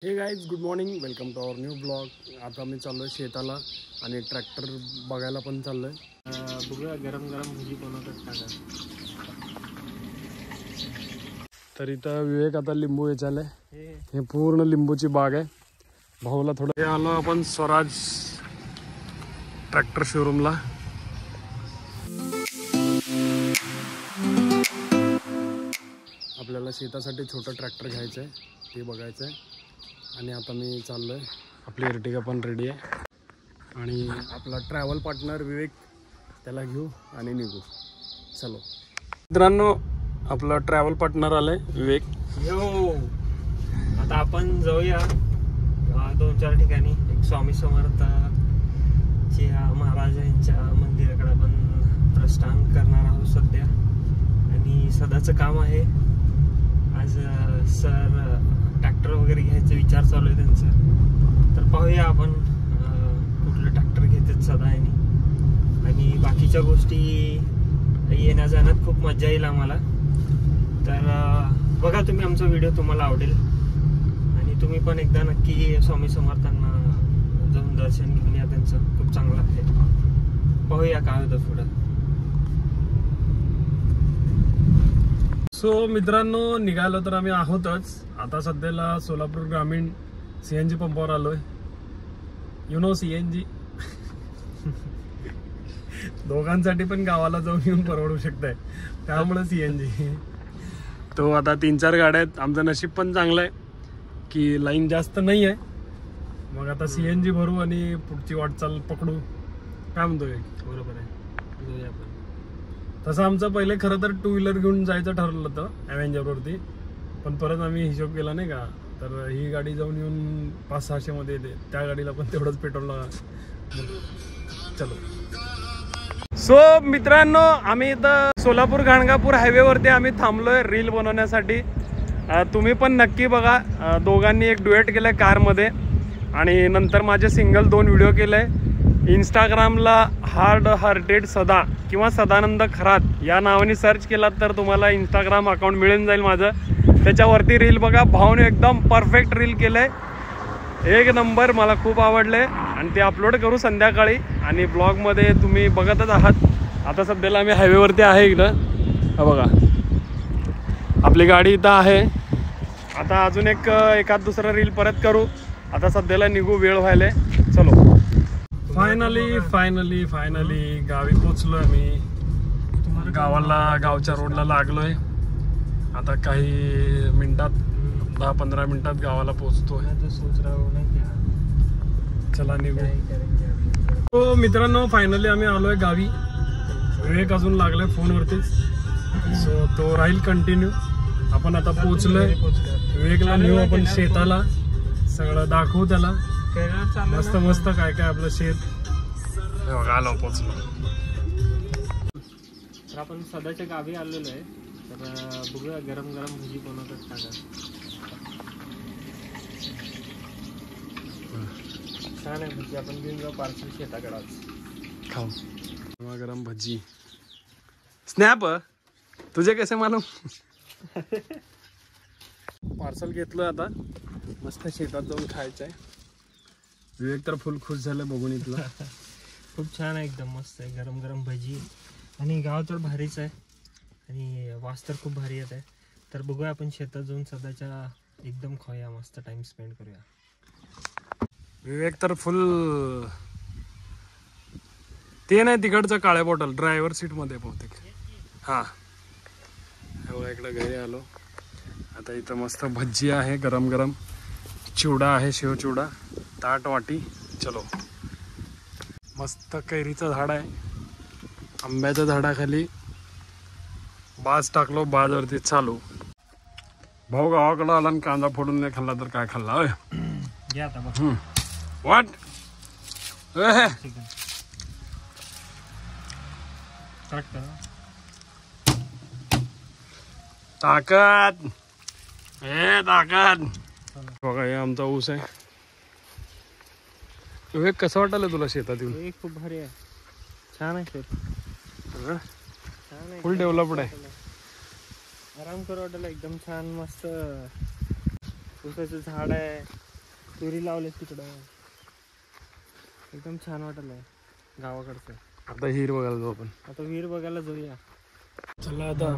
हे guys good morning, welcome to our new blog. आता मी चाललो आहे शेताला आणि ट्रॅक्टर बघायला पण चाललो आहे. बघूया गरम गरम भजी बनवतात का. तर इथं विवेक आता लिंबू वेचायला आहे. हे पूर्ण लिंबूची बाग आहे. भाऊला थोडं हे आलो आपण स्वराज ट्रॅक्टर शोरूमला. आपल्याला शेतासाठी छोटं ट्रॅक्टर घ्यायचं आहे, ते बघायचं आहे. आणि आता मी चाललो आहे. आपली एर्टिगा पण रेडी आहे आणि आपला ट्रॅव्हल पार्टनर विवेक, त्याला घेऊ आणि निघू. चलो मित्रांनो, आपला ट्रॅव्हल पार्टनर आलाय विवेक. यो आता आपण जाऊया 2-4 ठिकाणी. एक स्वामी समर्थाच्या महाराज यांच्या मंदिराकडे आपण प्रस्थान करणार आहोत सध्या. आणि सदाचं काम आहे आज. सर ट्रॅक्टर वगैरे घ्यायचा विचार चालू आहे त्यांचा. तर पाहूया आपण कुठलं ट्रॅक्टर घेतात सदा यांनी. आणि बाकीच्या गोष्टी येण्या जाण्यात खूप मजा येईल आम्हाला. तर बघा तुम्ही आमचा व्हिडिओ, तुम्हाला आवडेल. आणि तुम्ही पण एकदा नक्की स्वामी समर्थांना जाऊन दर्शन घेऊन या त्यांचं. खूप चांगलं आहे. पाहूया काय होतं पुढं. सो मित्रांनो, निघालो तर आम्ही आहोतच. आता सध्याला सोलापूर ग्रामीण CNG पंपावर आलोय. CNG दोघांसाठी पण गावाला जाऊन येऊन परवडू शकताय, त्यामुळे CNG. तो आता 3-4 गाड्या आहेत. आमचं नशीब पण चांगलं आहे की लाईन जास्त नाही आहे. मग आता CNG भरू आणि पुढची वाटचाल पकडू. काय म्हणतोय? बरोबर आहे, जाऊया आपण. तसं आमचं पहिले खरं तर 2 व्हीलर घेऊन जायचं ठरलं होतं ॲव्हेंजरवरती. पण परत आम्ही हिशोब केला नाही का, तर ही गाडी जाऊन येऊन 500-600 मध्ये येते. त्या गाडीला पण तेवढंच पेट्रोल लागा. चलो. सो मित्रांनो, आम्ही इथं सोलापूर गाणगापूर हायवेवरती आम्ही थांबलोय रील बनवण्यासाठी. तुम्ही पण नक्की बघा. दोघांनी एक डुएट केलंय कारमध्ये आणि नंतर माझे सिंगल 2 व्हिडिओ केले. इंस्टाग्रामला हार्ड हार्टेड सदा किंवा सदानंद खरात या नावाने सर्च केलात तर तुम्हाला इंस्टाग्राम अकाउंट मिळून जाईल माझं. त्याच्यावरती रील बघा. भाऊने एकदम परफेक्ट रील केलंय, एक नंबर. मला खूप आवडले आणि ते अपलोड करू संध्याकाळी. आणि ब्लॉगमध्ये तुम्ही बघतच आहात. आता सध्याला आम्ही हायवेवरती आहे इकडं. हा बघा, आपली गाडी इथं आहे. आता अजून एखाद दुसरं रील परत करू. आता सध्याला निघू, वेळ व्हायला. चलो. फायनली गावी पोचलोय आम्ही. गावच्या रोडला लागलोय. आता काही मिनिटात, 10-15 मिनिटात गावाला पोचतोय. चला निघू. हो मित्रांनो, फायनली आम्ही आलोय गावी. विवेक अजून लागलाय फोनवरतीच. सो तो राहील कंटिन्यू. आपण आता पोचलोय. विवेकला नेऊ आपण शेताला, सगळं दाखवू त्याला. मस्त मस्त काय काय आपलं शेत. आलो, पोचलो. तर आपण सदाच्या गावी आलेलो आहे. तर बघूया गरम गरम भजी बनवतात का. छान आहे भजी. आपण घेऊन जाऊ पार्सल शेताकडे आज खाऊ. गरम भजी. स्नॅप तुझे कसे मालूम. पार्सल घेतलं. आता मस्त शेतात जाऊन खायचं आहे. विवेक तर फुल खुश झालं बघून इथलं. खूप छान आहे, एकदम मस्त आहे. गरम गरम भजी. आणि गाव तर भारीच आहे आणि वास तर खूप भारी येत आहे. तर बघूया आपण शेतात जाऊन सदाच्या एकदम खाऊया, मस्त टाइम स्पेंड करूया. विवेक तर फुल ते नाही तिकडचं काळ्या बॉटल ड्रायव्हर सीट मध्ये बहुतेक. हा बघा, इकडे घरी आलो. आता इथं मस्त भजी आहे गरम गरम. चिवडा आहे, शेव चिवडा, ताट वाटी. चलो. मस्त कैरीचं झाड आहे. आंब्याच्या झाडाखाली बाज टाकलो, बाजवरती चालू. भाऊ गावाकडं आला आणि कांदा फोडून नाही खाल्ला तर काय खाल्ला. घ्या आता बघ. वाट ताकद, हे ताकद. बघा, हे आमचा ऊस आहे. विवेक, कसं वाटलं तुला शेतात येऊन? खूप भारी आहे, छान आहे शेत. छान आहे, फुल डेव्हलप्ड आहे. आराम करू वाटलं एकदम छान. मस्त ऊसाचं झाड आहे, तुरी लावले तिकडं एकदम छान वाटलं गावाकडचं. आता हिर बघायला जाऊ आपण. आता विहीर बघायला जाऊया. चला आता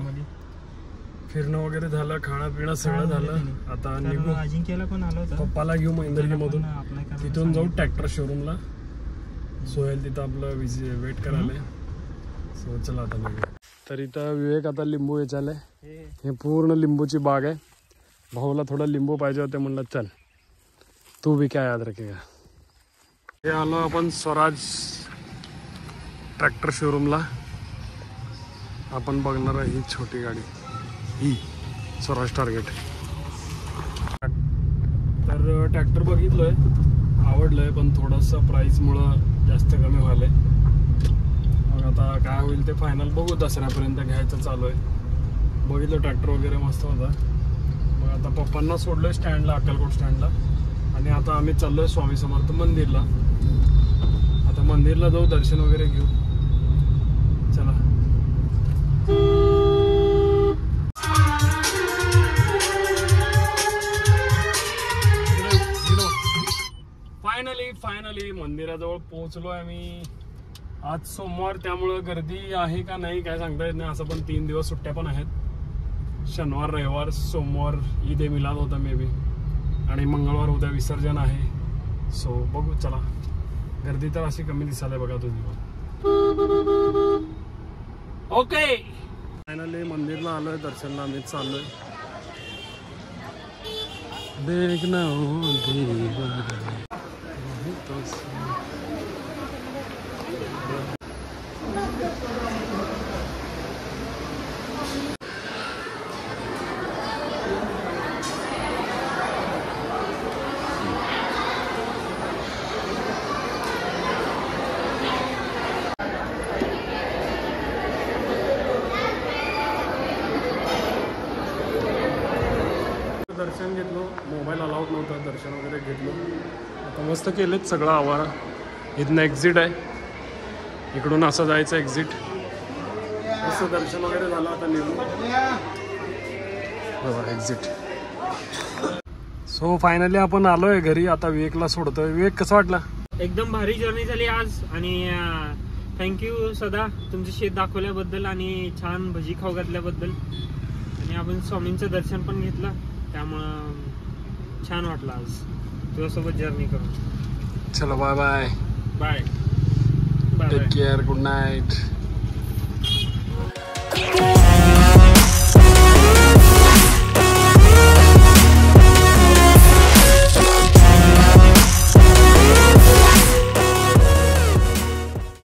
फिरणं वगैरे झालं, खाणं पिणं सगळं झालं. आता निघू. अजिंक्यला पण आलो होता. पप्पाला घेऊ महेंद्रगी मधून, तिथून जाऊ ट्रॅक्टर शोरूमला. सोहेल तिथं आपलं वेट करायला. सो चला आता निघू. तर इथं विवेक आता लिंबू वेचायला. हे पूर्ण लिंबूची बाग आहे. भाऊला थोडं लिंबू पाहिजे होते, म्हणलं चल तू भी क्या याद रखेगा. हे आलो आपण स्वराज ट्रॅक्टर शोरूमला. आपण बघणार आहे ही छोटी गाडी, ही स्वराज टार्गेट. तर ट्रॅक्टर बघितलोय, आवडलंय, पण थोडंसं प्राईसमुळं जास्त कमी व्हायलंय. मग आता काय होईल ते फायनल बघू. दसऱ्यापर्यंत घ्यायचं चालू आहे. बघितलं ट्रॅक्टर वगैरे मस्त होता. मग आता पप्पांना सोडलोय स्टँडला, अक्कलकोट स्टँडला. आणि आता आम्ही चाललोय स्वामी समर्थ मंदिरला. आता मंदिरला जाऊ, दर्शन वगैरे घेऊ. चला. फायनली मंदिराजवळ पोहोचलोय आम्ही. आज सोमवार, त्यामुळं गर्दी आहे का नाही काय सांगता येत नाही. असं पण 3 दिवस सुट्ट्या पण आहेत. शनिवार, रविवार, सोमवार ईद ए मिलाद होता मे बी, आणि मंगळवार उद्या विसर्जन आहे. सो बघू. चला. गर्दी तर अशी कमी दिसायला बघा तुम्ही. ओके, फायनली मंदिरला आलोय. दर्शनला आम्ही चाललोय. देखना दर्शन घेतलो. मोबाईल अलाउड नव्हता. दर्शन वगैरे घेतलो. आता मस्त केलेत सगळं आवारा. इथनं एक्झिट आहे, इकडून असं जायचं एक्झिट. मस्त दर्शन वगैरे झालं. आता निघू बघा एक्झिट. सो फायनली आपण आलोय घरी. आता विवेकला सोडतोय. विवेक कसं वाटलं? एकदम भारी जर्नी झाली आज. आणि थँक्यू सदा, तुमचं शेत दाखवल्याबद्दल आणि छान भजी खाऊ घातल्याबद्दल. आणि आपण स्वामींचं दर्शन पण घेतलं, त्यामुळं छान वाटलं आज तुझ्यासोबत जर्नी करून. चलो bye bye. Bye. Take care. Good night.